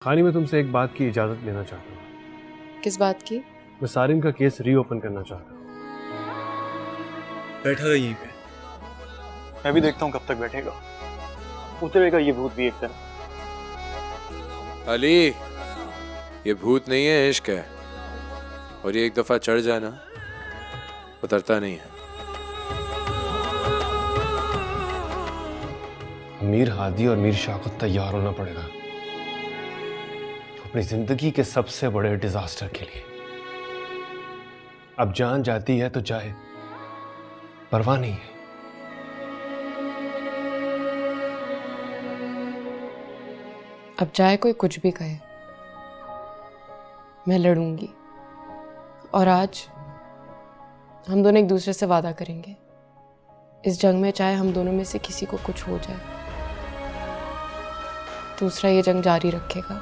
खानी, मैं तुमसे एक बात की इजाजत लेना चाहता हूँ। किस बात की? मैं सारिन का केस रीओपन करना चाहता हूँ। बैठा था यहीं पे, मैं भी देखता हूँ कब तक बैठेगा। उतरेगा ये भूत भी एक दिन। अली, ये भूत नहीं है, इश्क है। और ये एक दफा चढ़ जाना उतरता नहीं है। मीर हादी और मीर शाह को तैयार होना पड़ेगा अपनी जिंदगी के सबसे बड़े डिजास्टर के लिए। अब जान जाती है तो जाए, परवाह नहीं है। अब चाहे कोई कुछ भी कहे, मैं लड़ूंगी। और आज हम दोनों एक दूसरे से वादा करेंगे, इस जंग में चाहे हम दोनों में से किसी को कुछ हो जाए, दूसरा ये जंग जारी रखेगा।